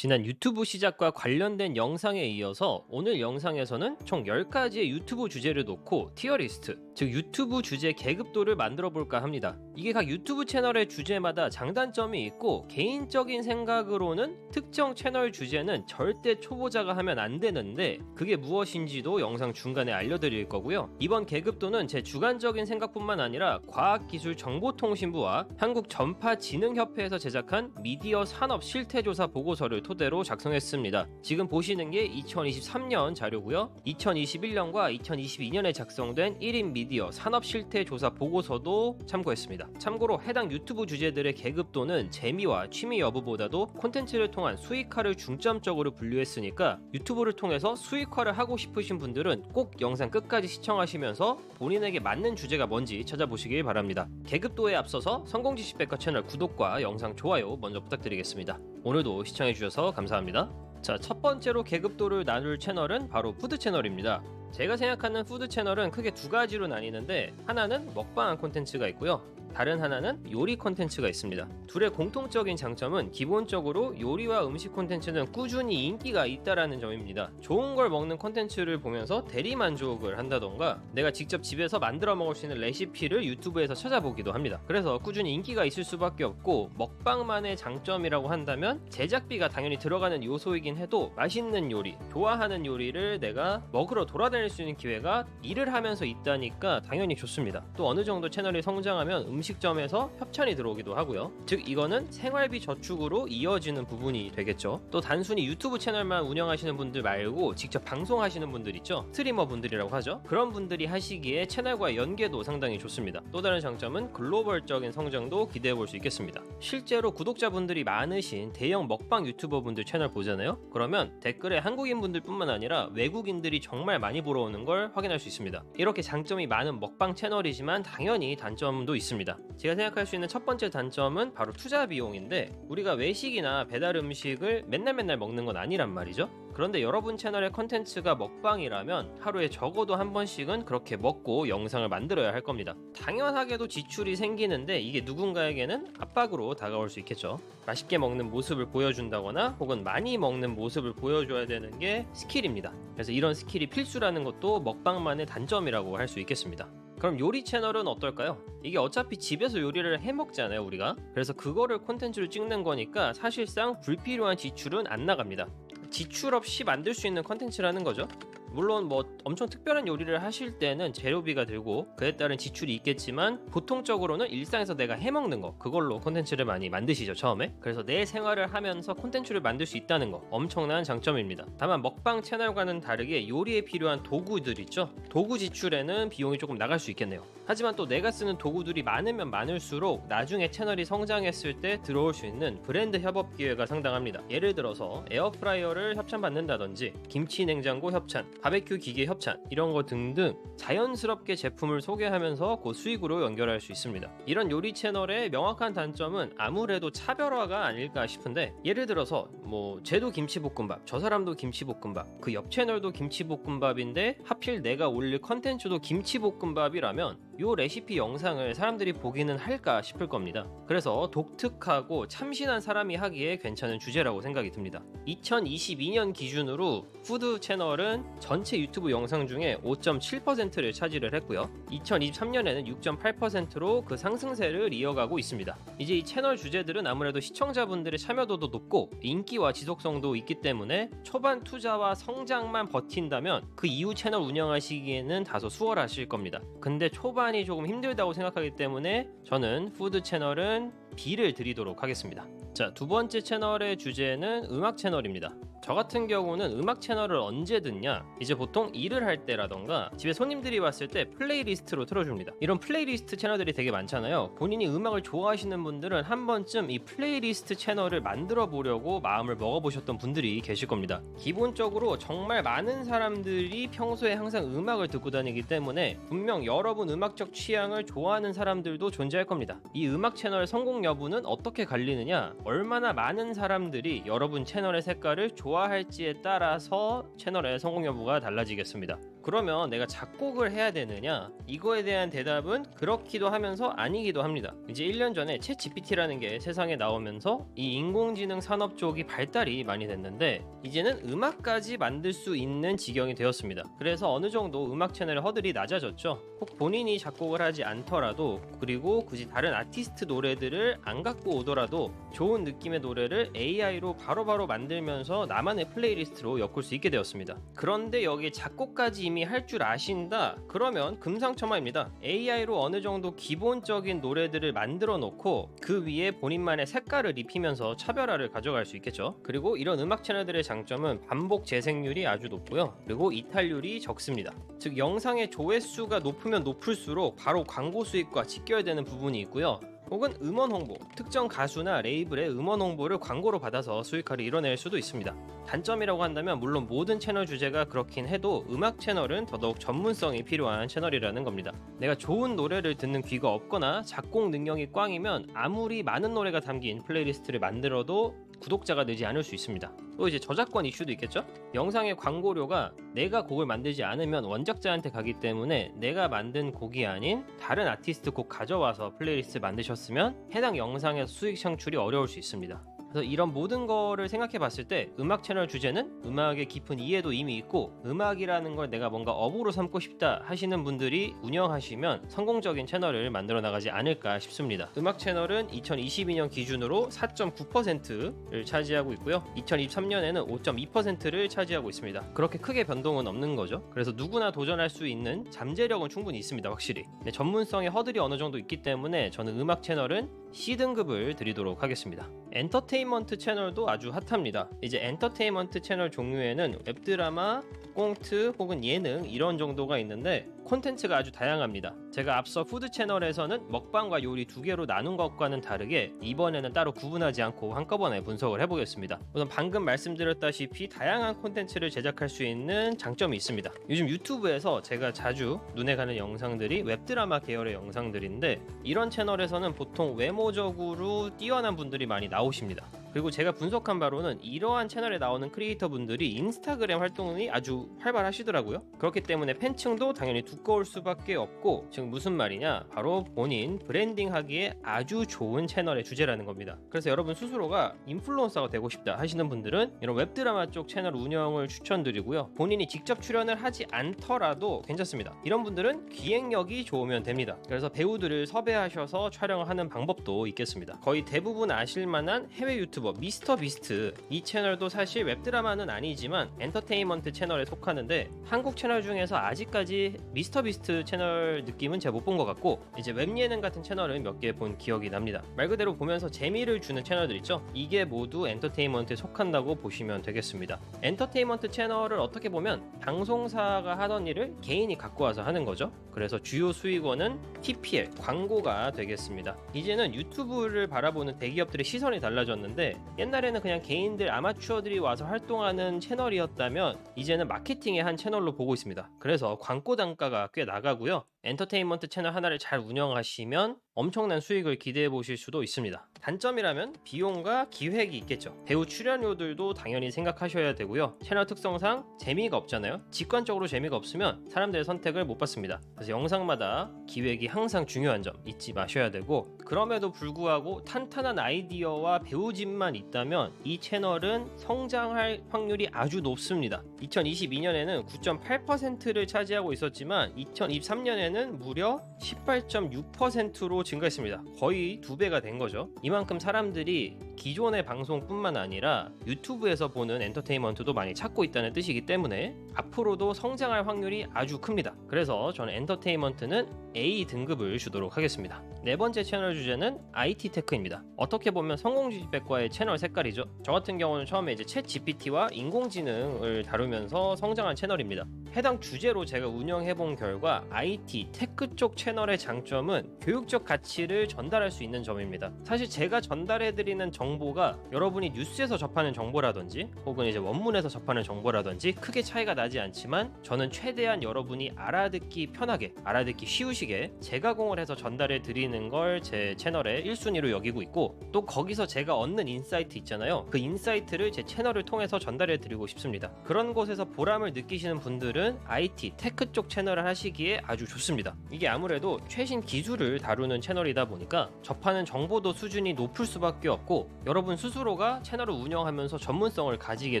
지난 유튜브 시작과 관련된 영상에 이어서 오늘 영상에서는 총 10가지의 유튜브 주제를 놓고 티어리스트, 즉 유튜브 주제 계급도를 만들어 볼까 합니다. 이게 각 유튜브 채널의 주제마다 장단점이 있고 개인적인 생각으로는 특정 채널 주제는 절대 초보자가 하면 안 되는데 그게 무엇인지도 영상 중간에 알려드릴 거고요. 이번 계급도는 제 주관적인 생각뿐만 아니라 과학기술정보통신부와 한국전파진흥협회에서 제작한 미디어 산업 실태조사 보고서를 토대로 작성했습니다. 지금 보시는 게 2023년 자료고요. 2021년과 2022년에 작성된 1인 미디어 산업 실태 조사 보고서도 참고했습니다. 참고로 해당 유튜브 주제들의 계급도는 재미와 취미 여부보다도 콘텐츠를 통한 수익화를 중점적으로 분류했으니까 유튜브를 통해서 수익화를 하고 싶으신 분들은 꼭 영상 끝까지 시청하시면서 본인에게 맞는 주제가 뭔지 찾아보시길 바랍니다. 계급도에 앞서서 성공지식백과 채널 구독과 영상 좋아요 먼저 부탁드리겠습니다. 오늘도 시청해주셔서 감사합니다. 자, 첫 번째로 계급도를 나눌 채널은 바로 푸드 채널입니다. 제가 생각하는 푸드 채널은 크게 두 가지로 나뉘는데 하나는 먹방 콘텐츠가 있고요. 다른 하나는 요리 콘텐츠가 있습니다. 둘의 공통적인 장점은 기본적으로 요리와 음식 콘텐츠는 꾸준히 인기가 있다라는 점입니다. 좋은 걸 먹는 콘텐츠를 보면서 대리만족을 한다던가 내가 직접 집에서 만들어 먹을 수 있는 레시피를 유튜브에서 찾아보기도 합니다. 그래서 꾸준히 인기가 있을 수밖에 없고 먹방만의 장점이라고 한다면 제작비가 당연히 들어가는 요소이긴 해도 맛있는 요리, 좋아하는 요리를 내가 먹으러 돌아다닐 수 있는 기회가 일을 하면서 있다니까 당연히 좋습니다. 또 어느 정도 채널이 성장하면 음식점에서 협찬이 들어오기도 하고요. 즉 이거는 생활비 저축으로 이어지는 부분이 되겠죠. 또 단순히 유튜브 채널만 운영하시는 분들 말고 직접 방송하시는 분들 있죠. 스트리머 분들이라고 하죠. 그런 분들이 하시기에 채널과의 연계도 상당히 좋습니다. 또 다른 장점은 글로벌적인 성장도 기대해 볼 수 있겠습니다. 실제로 구독자분들이 많으신 대형 먹방 유튜버 분들 채널 보잖아요. 그러면 댓글에 한국인 분들 뿐만 아니라 외국인들이 정말 많이 보러 오는 걸 확인할 수 있습니다. 이렇게 장점이 많은 먹방 채널이지만 당연히 단점도 있습니다. 제가 생각할 수 있는 첫 번째 단점은 바로 투자 비용인데 우리가 외식이나 배달 음식을 맨날 먹는 건 아니란 말이죠. 그런데 여러분 채널의 컨텐츠가 먹방이라면 하루에 적어도 한 번씩은 그렇게 먹고 영상을 만들어야 할 겁니다. 당연하게도 지출이 생기는데 이게 누군가에게는 압박으로 다가올 수 있겠죠. 맛있게 먹는 모습을 보여준다거나 혹은 많이 먹는 모습을 보여줘야 되는 게 스킬입니다. 그래서 이런 스킬이 필수라는 것도 먹방만의 단점이라고 할 수 있겠습니다. 그럼 요리 채널은 어떨까요? 이게 어차피 집에서 요리를 해먹잖아요 우리가. 그래서 그거를 콘텐츠로 찍는 거니까 사실상 불필요한 지출은 안 나갑니다. 지출 없이 만들 수 있는 콘텐츠라는 거죠. 물론 뭐 엄청 특별한 요리를 하실 때는 재료비가 들고 그에 따른 지출이 있겠지만 보통적으로는 일상에서 내가 해먹는 거 그걸로 콘텐츠를 많이 만드시죠 처음에. 그래서 내 생활을 하면서 콘텐츠를 만들 수 있다는 거 엄청난 장점입니다. 다만 먹방 채널과는 다르게 요리에 필요한 도구들 있죠. 도구 지출에는 비용이 조금 나갈 수 있겠네요. 하지만 또 내가 쓰는 도구들이 많으면 많을수록 나중에 채널이 성장했을 때 들어올 수 있는 브랜드 협업 기회가 상당합니다. 예를 들어서 에어프라이어를 협찬받는다든지 김치 냉장고 협찬, 바베큐 기계 협찬 이런 거 등등 자연스럽게 제품을 소개하면서 그 수익으로 연결할 수 있습니다. 이런 요리 채널의 명확한 단점은 아무래도 차별화가 아닐까 싶은데 예를 들어서 뭐 쟤도 김치볶음밥, 저 사람도 김치볶음밥, 그 옆 채널도 김치볶음밥인데 하필 내가 올릴 컨텐츠도 김치볶음밥이라면 요 레시피 영상을 사람들이 보기는 할까 싶을 겁니다. 그래서 독특하고 참신한 사람이 하기에 괜찮은 주제라고 생각이 듭니다. 2022년 기준으로 푸드 채널은 전체 유튜브 영상 중에 5.7%를 차지를 했고요. 2023년에는 6.8%로 그 상승세를 이어가고 있습니다. 이제 이 채널 주제들은 아무래도 시청자분들의 참여도도 높고 인기와 지속성도 있기 때문에 초반 투자와 성장만 버틴다면 그 이후 채널 운영하시기에는 다소 수월하실 겁니다. 근데 초반이 조금 힘들다고 생각하기 때문에 저는 푸드 채널은 B를 드리도록 하겠습니다. 자, 두 번째 채널의 주제는 음악 채널입니다. 저 같은 경우는 음악 채널을 언제 듣냐? 이제 보통 일을 할 때라던가 집에 손님들이 왔을 때 플레이리스트로 틀어줍니다. 이런 플레이리스트 채널들이 되게 많잖아요. 본인이 음악을 좋아하시는 분들은 한 번쯤 이 플레이리스트 채널을 만들어 보려고 마음을 먹어보셨던 분들이 계실 겁니다. 기본적으로 정말 많은 사람들이 평소에 항상 음악을 듣고 다니기 때문에 분명 여러분 음악적 취향을 좋아하는 사람들도 존재할 겁니다. 이 음악 채널 성공 여부는 어떻게 갈리느냐? 얼마나 많은 사람들이 여러분 채널의 색깔을 좋아할지에 따라서 채널의 성공 여부가 달라지겠습니다. 그러면 내가 작곡을 해야 되느냐? 이거에 대한 대답은 그렇기도 하면서 아니기도 합니다. 이제 1년 전에 챗 GPT라는 게 세상에 나오면서 이 인공지능 산업 쪽이 발달이 많이 됐는데 이제는 음악까지 만들 수 있는 지경이 되었습니다. 그래서 어느 정도 음악 채널의 허들이 낮아졌죠. 꼭 본인이 작곡을 하지 않더라도, 그리고 굳이 다른 아티스트 노래들을 안 갖고 오더라도 좋은 느낌의 노래를 AI로 바로바로 만들면서 나만의 플레이리스트로 엮을 수 있게 되었습니다. 그런데 여기 작곡까지 이미 할 줄 아신다? 그러면 금상첨화입니다. AI로 어느 정도 기본적인 노래들을 만들어 놓고 그 위에 본인만의 색깔을 입히면서 차별화를 가져갈 수 있겠죠. 그리고 이런 음악 채널들의 장점은 반복 재생률이 아주 높고요. 그리고 이탈률이 적습니다. 즉 영상의 조회수가 높으면 높을수록 바로 광고 수익과 직결되는 부분이 있고요. 혹은 음원 홍보, 특정 가수나 레이블의 음원 홍보를 광고로 받아서 수익화를 이뤄낼 수도 있습니다. 단점이라고 한다면 물론 모든 채널 주제가 그렇긴 해도 음악 채널은 더더욱 전문성이 필요한 채널이라는 겁니다. 내가 좋은 노래를 듣는 귀가 없거나 작곡 능력이 꽝이면 아무리 많은 노래가 담긴 플레이리스트를 만들어도 구독자가 늘지 않을 수 있습니다. 또 이제 저작권 이슈도 있겠죠? 영상의 광고료가 내가 곡을 만들지 않으면 원작자한테 가기 때문에 내가 만든 곡이 아닌 다른 아티스트 곡 가져와서 플레이리스트 만드셨으면 해당 영상에서 수익 창출이 어려울 수 있습니다. 그래서 이런 모든 거를 생각해 봤을 때 음악 채널 주제는 음악의 깊은 이해도 이미 있고 음악이라는 걸 내가 뭔가 업으로 삼고 싶다 하시는 분들이 운영하시면 성공적인 채널을 만들어 나가지 않을까 싶습니다. 음악 채널은 2022년 기준으로 4.9%를 차지하고 있고요. 2023년에는 5.2%를 차지하고 있습니다. 그렇게 크게 변동은 없는 거죠. 그래서 누구나 도전할 수 있는 잠재력은 충분히 있습니다. 확실히. 전문성의 허들이 어느 정도 있기 때문에 저는 음악 채널은 C등급을 드리도록 하겠습니다. 엔터테인먼트 채널도 아주 핫합니다. 이제 엔터테인먼트 채널 종류에는 웹드라마, 꽁트 혹은 예능 이런 정도가 있는데 콘텐츠가 아주 다양합니다. 제가 앞서 푸드 채널에서는 먹방과 요리 두 개로 나눈 것과는 다르게 이번에는 따로 구분하지 않고 한꺼번에 분석을 해보겠습니다. 우선 방금 말씀드렸다시피 다양한 콘텐츠를 제작할 수 있는 장점이 있습니다. 요즘 유튜브에서 제가 자주 눈에 가는 영상들이 웹드라마 계열의 영상들인데 이런 채널에서는 보통 외모적으로 뛰어난 분들이 많이 나오십니다. 그리고 제가 분석한 바로는 이러한 채널에 나오는 크리에이터 분들이 인스타그램 활동이 아주 활발하시더라고요. 그렇기 때문에 팬층도 당연히 두꺼울 수밖에 없고, 즉 무슨 말이냐, 바로 본인 브랜딩하기에 아주 좋은 채널의 주제라는 겁니다. 그래서 여러분 스스로가 인플루언서가 되고 싶다 하시는 분들은 이런 웹드라마 쪽 채널 운영을 추천드리고요. 본인이 직접 출연을 하지 않더라도 괜찮습니다. 이런 분들은 기획력이 좋으면 됩니다. 그래서 배우들을 섭외하셔서 촬영을 하는 방법도 있겠습니다. 거의 대부분 아실만한 해외 유튜버 미스터 비스트, 이 채널도 사실 웹드라마는 아니지만 엔터테인먼트 채널에 속하는데 한국 채널 중에서 아직까지 미스터 비스트 채널 느낌은 제가 못 본 것 같고, 이제 웹예능 같은 채널은 몇 개 본 기억이 납니다. 말 그대로 보면서 재미를 주는 채널들 있죠? 이게 모두 엔터테인먼트에 속한다고 보시면 되겠습니다. 엔터테인먼트 채널을 어떻게 보면 방송사가 하던 일을 개인이 갖고 와서 하는 거죠. 그래서 주요 수익원은 TPL, 광고가 되겠습니다. 이제는 유튜브를 바라보는 대기업들의 시선이 달라졌는데 옛날에는 그냥 개인들, 아마추어들이 와서 활동하는 채널이었다면 이제는 마케팅의 한 채널로 보고 있습니다. 그래서 광고 단가가 꽤 나가고요. 엔터테인먼트 채널 하나를 잘 운영하시면 엄청난 수익을 기대해 보실 수도 있습니다. 단점이라면 비용과 기획이 있겠죠. 배우 출연료들도 당연히 생각하셔야 되고요. 채널 특성상 재미가 없잖아요. 직관적으로 재미가 없으면 사람들의 선택을 못 받습니다. 그래서 영상마다 기획이 항상 중요한 점 잊지 마셔야 되고, 그럼에도 불구하고 탄탄한 아이디어와 배우진만 있다면 이 채널은 성장할 확률이 아주 높습니다. 2022년에는 9.8%를 차지하고 있었지만 2023년에는 무려 18.6%로 증가했습니다. 거의 2배가 된 거죠. 이만큼 사람들이 기존의 방송뿐만 아니라 유튜브에서 보는 엔터테인먼트도 많이 찾고 있다는 뜻이기 때문에 앞으로도 성장할 확률이 아주 큽니다. 그래서 저는 엔터테인먼트는 A 등급을 주도록 하겠습니다. 네 번째 채널 주제는 IT 테크입니다. 어떻게 보면 성공지식백과의 채널 색깔이죠. 저 같은 경우는 처음에 이제 챗 GPT와 인공지능을 다루면서 성장한 채널입니다. 해당 주제로 제가 운영해본 결과 IT, 테크 테크 쪽 채널의 장점은 교육적 가치를 전달할 수 있는 점입니다. 사실 제가 전달해드리는 정보가 여러분이 뉴스에서 접하는 정보라든지 혹은 이제 원문에서 접하는 정보라든지 크게 차이가 나지 않지만 저는 최대한 여러분이 알아듣기 편하게, 알아듣기 쉬우시게 재가공을 해서 전달해 드리는 걸 제 채널의 1순위로 여기고 있고, 또 거기서 제가 얻는 인사이트 있잖아요. 그 인사이트를 제 채널을 통해서 전달해 드리고 싶습니다. 그런 곳에서 보람을 느끼시는 분들은 IT, 테크 쪽 채널을 하시기에 아주 좋습니다. 이게 아무래도 최신 기술을 다루는 채널이다 보니까 접하는 정보도 수준이 높을 수밖에 없고 여러분 스스로가 채널을 운영하면서 전문성을 가지게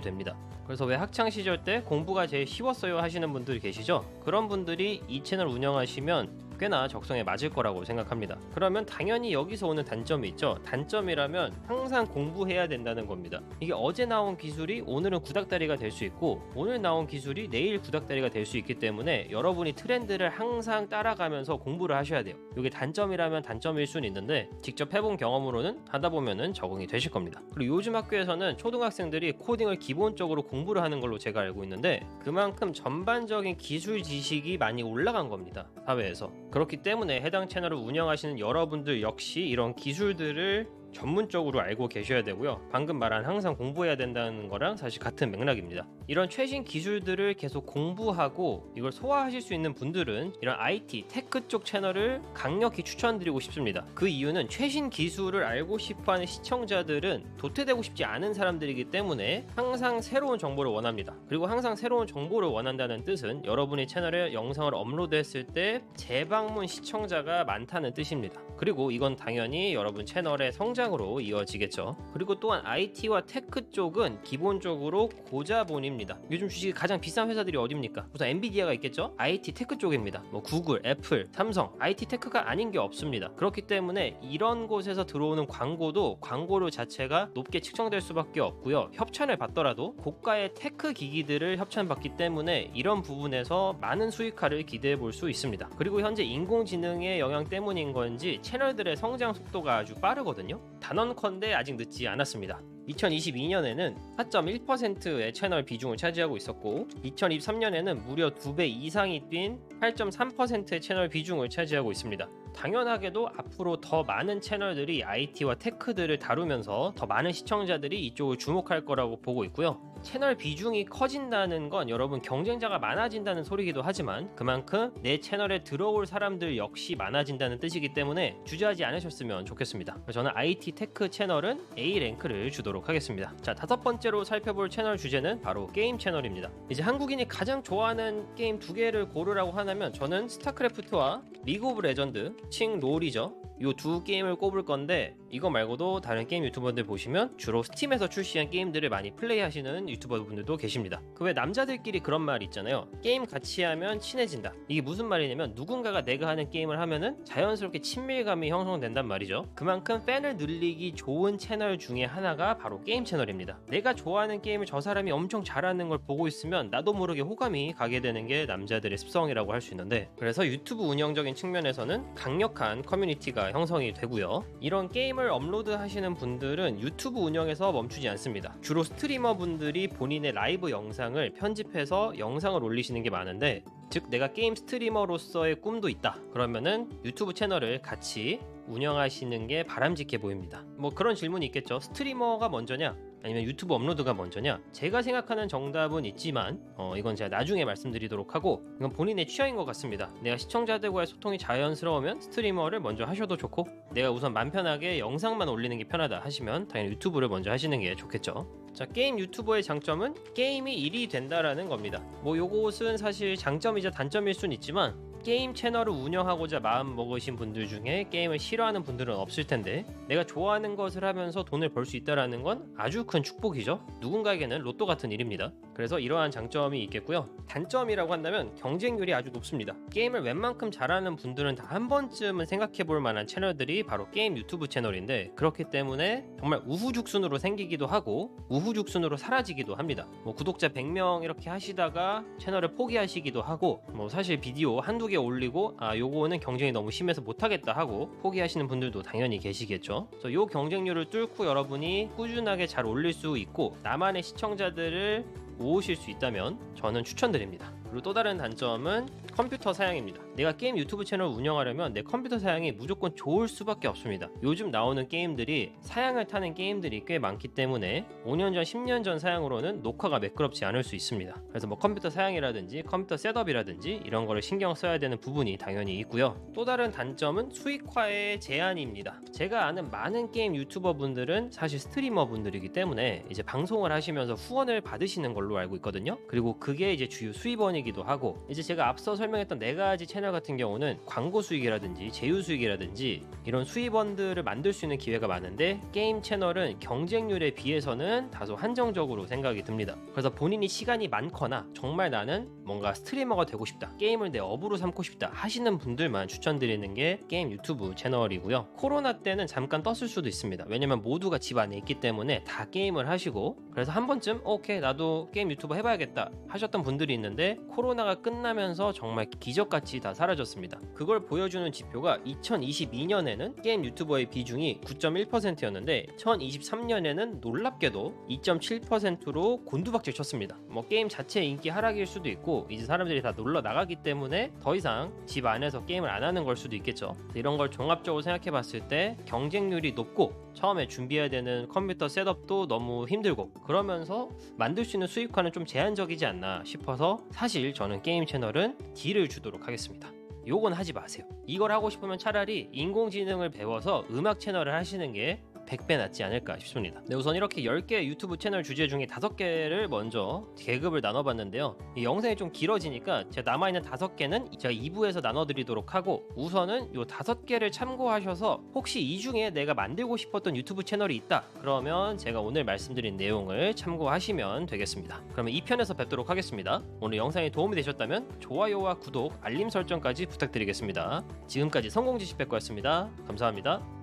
됩니다. 그래서 왜 학창시절 때 공부가 제일 쉬웠어요 하시는 분들 계시죠? 그런 분들이 이 채널 운영하시면 꽤나 적성에 맞을 거라고 생각합니다. 그러면 당연히 여기서 오는 단점이 있죠. 단점이라면 항상 공부해야 된다는 겁니다. 이게 어제 나온 기술이 오늘은 구닥다리가 될 수 있고 오늘 나온 기술이 내일 구닥다리가 될 수 있기 때문에 여러분이 트렌드를 항상 따라가면서 공부를 하셔야 돼요. 이게 단점이라면 단점일 수는 있는데 직접 해본 경험으로는 하다 보면은 적응이 되실 겁니다. 그리고 요즘 학교에서는 초등학생들이 코딩을 기본적으로 공부를 하는 걸로 제가 알고 있는데 그만큼 전반적인 기술 지식이 많이 올라간 겁니다. 사회에서. 그렇기 때문에 해당 채널을 운영하시는 여러분들 역시 이런 기술들을 전문적으로 알고 계셔야 되고요. 방금 말한 항상 공부해야 된다는 거랑 사실 같은 맥락입니다. 이런 최신 기술들을 계속 공부하고 이걸 소화하실 수 있는 분들은 이런 IT, 테크 쪽 채널을 강력히 추천드리고 싶습니다. 그 이유는 최신 기술을 알고 싶어하는 시청자들은 도태되고 싶지 않은 사람들이기 때문에 항상 새로운 정보를 원합니다. 그리고 항상 새로운 정보를 원한다는 뜻은 여러분의 채널에 영상을 업로드했을 때 재방문 시청자가 많다는 뜻입니다. 그리고 이건 당연히 여러분 채널의 성장으로 이어지겠죠. 그리고 또한 IT와 테크 쪽은 기본적으로 고자본입니다. 요즘 주식이 가장 비싼 회사들이 어디입니까? 우선 엔비디아가 있겠죠? IT 테크 쪽입니다. 뭐 구글, 애플, 삼성, IT 테크가 아닌 게 없습니다. 그렇기 때문에 이런 곳에서 들어오는 광고도 광고료 자체가 높게 측정될 수밖에 없고요. 협찬을 받더라도 고가의 테크 기기들을 협찬받기 때문에 이런 부분에서 많은 수익화를 기대해 볼 수 있습니다. 그리고 현재 인공지능의 영향 때문인 건지 채널들의 성장 속도가 아주 빠르거든요. 단언컨대 아직 늦지 않았습니다. 2022년에는 4.1%의 채널 비중을 차지하고 있었고 2023년에는 무려 2배 이상이 뛴 8.3%의 채널 비중을 차지하고 있습니다. 당연하게도 앞으로 더 많은 채널들이 IT와 테크들을 다루면서 더 많은 시청자들이 이쪽을 주목할 거라고 보고 있고요. 채널 비중이 커진다는 건 여러분 경쟁자가 많아진다는 소리기도 하지만 그만큼 내 채널에 들어올 사람들 역시 많아진다는 뜻이기 때문에 주저하지 않으셨으면 좋겠습니다. 저는 IT 테크 채널은 A 랭크를 주도록 하겠습니다. 자, 다섯 번째로 살펴볼 채널 주제는 바로 게임 채널입니다. 이제 한국인이 가장 좋아하는 게임 두 개를 고르라고 하면 저는 스타크래프트와 리그 오브 레전드, 칭 롤이죠. 이 두 게임을 꼽을 건데 이거 말고도 다른 게임 유튜버들 보시면 주로 스팀에서 출시한 게임들을 많이 플레이하시는 유튜버분들도 계십니다. 그 외 남자들끼리 그런 말 있잖아요. 게임 같이 하면 친해진다. 이게 무슨 말이냐면 누군가가 내가 하는 게임을 하면은 자연스럽게 친밀감이 형성된단 말이죠. 그만큼 팬을 늘리기 좋은 채널 중에 하나가 바로 게임 채널입니다. 내가 좋아하는 게임을 저 사람이 엄청 잘하는 걸 보고 있으면 나도 모르게 호감이 가게 되는 게 남자들의 습성이라고 할 수 있는데 그래서 유튜브 운영적인 측면에서는 강력한 커뮤니티가 형성이 되고요. 이런 게임을 업로드 하시는 분들은 유튜브 운영에서 멈추지 않습니다. 주로 스트리머 분들이 본인의 라이브 영상을 편집해서 영상을 올리시는 게 많은데 즉 내가 게임 스트리머로서의 꿈도 있다. 그러면은 유튜브 채널을 같이 운영하시는 게 바람직해 보입니다. 뭐 그런 질문이 있겠죠. 스트리머가 먼저냐? 아니면 유튜브 업로드가 먼저냐? 제가 생각하는 정답은 있지만 이건 제가 나중에 말씀드리도록 하고 이건 본인의 취향인 것 같습니다. 내가 시청자들과의 소통이 자연스러우면 스트리머를 먼저 하셔도 좋고 내가 우선 맘 편하게 영상만 올리는 게 편하다 하시면 당연히 유튜브를 먼저 하시는 게 좋겠죠. 자, 게임 유튜버의 장점은 게임이 일이 된다라는 겁니다. 뭐 요것은 사실 장점이자 단점일 순 있지만 게임 채널을 운영하고자 마음 먹으신 분들 중에 게임을 싫어하는 분들은 없을 텐데 내가 좋아하는 것을 하면서 돈을 벌 수 있다는 건 아주 큰 축복이죠. 누군가에게는 로또 같은 일입니다. 그래서 이러한 장점이 있겠고요. 단점이라고 한다면 경쟁률이 아주 높습니다. 게임을 웬만큼 잘하는 분들은 다 한 번쯤은 생각해 볼 만한 채널들이 바로 게임 유튜브 채널인데 그렇기 때문에 정말 우후죽순으로 생기기도 하고 우후죽순으로 사라지기도 합니다. 뭐 구독자 100명 이렇게 하시다가 채널을 포기하시기도 하고 뭐 사실 비디오 한두 개 올리고 요거는 경쟁이 너무 심해서 못하겠다 하고 포기하시는 분들도 당연히 계시겠죠. 그래서 요 경쟁률을 뚫고 여러분이 꾸준하게 잘 올릴 수 있고 나만의 시청자들을 모으실 수 있다면 저는 추천드립니다. 그리고 또 다른 단점은 컴퓨터 사양입니다. 내가 게임 유튜브 채널을 운영하려면 내 컴퓨터 사양이 무조건 좋을 수밖에 없습니다. 요즘 나오는 게임들이 사양을 타는 게임들이 꽤 많기 때문에 5년 전, 10년 전 사양으로는 녹화가 매끄럽지 않을 수 있습니다. 그래서 뭐 컴퓨터 사양이라든지 컴퓨터 셋업이라든지 이런 거를 신경 써야 되는 부분이 당연히 있고요. 또 다른 단점은 수익화의 제한입니다. 제가 아는 많은 게임 유튜버 분들은 사실 스트리머 분들이기 때문에 이제 방송을 하시면서 후원을 받으시는 걸로 알고 있거든요. 그리고 그게 이제 주요 수입원이기도 하고, 이제 제가 앞서 설명했던 4가지 채널 같은 경우는 광고 수익이라든지 제휴 수익이라든지 이런 수입원들을 만들 수 있는 기회가 많은데, 게임 채널은 경쟁률에 비해서는 다소 한정적으로 생각이 듭니다. 그래서 본인이 시간이 많거나 정말 나는 뭔가 스트리머가 되고 싶다, 게임을 내 업으로 삼고 싶다 하시는 분들만 추천드리는 게 게임 유튜브 채널이고요. 코로나 때는 잠깐 떴을 수도 있습니다. 왜냐면 모두가 집 안에 있기 때문에 다 게임을 하시고, 그래서 한 번쯤 오케이 나도 게임 유튜버 해봐야겠다 하셨던 분들이 있는데, 코로나가 끝나면서 정말 기적같이 다 사라졌습니다. 그걸 보여주는 지표가 2022년에는 게임 유튜버의 비중이 9.1%였는데 2023년에는 놀랍게도 2.7%로 곤두박질 쳤습니다. 뭐 게임 자체의 인기 하락일 수도 있고, 이제 사람들이 다 놀러 나가기 때문에 더 이상 집 안에서 게임을 안 하는 걸 수도 있겠죠. 이런 걸 종합적으로 생각해 봤을 때 경쟁률이 높고 처음에 준비해야 되는 컴퓨터 셋업도 너무 힘들고, 그러면서 만들 수 있는 수익화는 좀 제한적이지 않나 싶어서 사실 저는 게임 채널은 D를 주도록 하겠습니다. 요건 하지 마세요. 이걸 하고 싶으면 차라리 인공지능을 배워서 음악 채널을 하시는 게 100배 낫지 않을까 싶습니다. 네, 우선 이렇게 10개 유튜브 채널 주제 중에 5개를 먼저 계급을 나눠봤는데요. 이 영상이 좀 길어지니까 제가 남아있는 5개는 제가 2부에서 나눠드리도록 하고, 우선은 이 5개를 참고하셔서 혹시 이 중에 내가 만들고 싶었던 유튜브 채널이 있다 그러면 제가 오늘 말씀드린 내용을 참고하시면 되겠습니다. 그러면 2편에서 뵙도록 하겠습니다. 오늘 영상이 도움이 되셨다면 좋아요와 구독, 알림 설정까지 부탁드리겠습니다. 지금까지 성공지식백과였습니다. 감사합니다.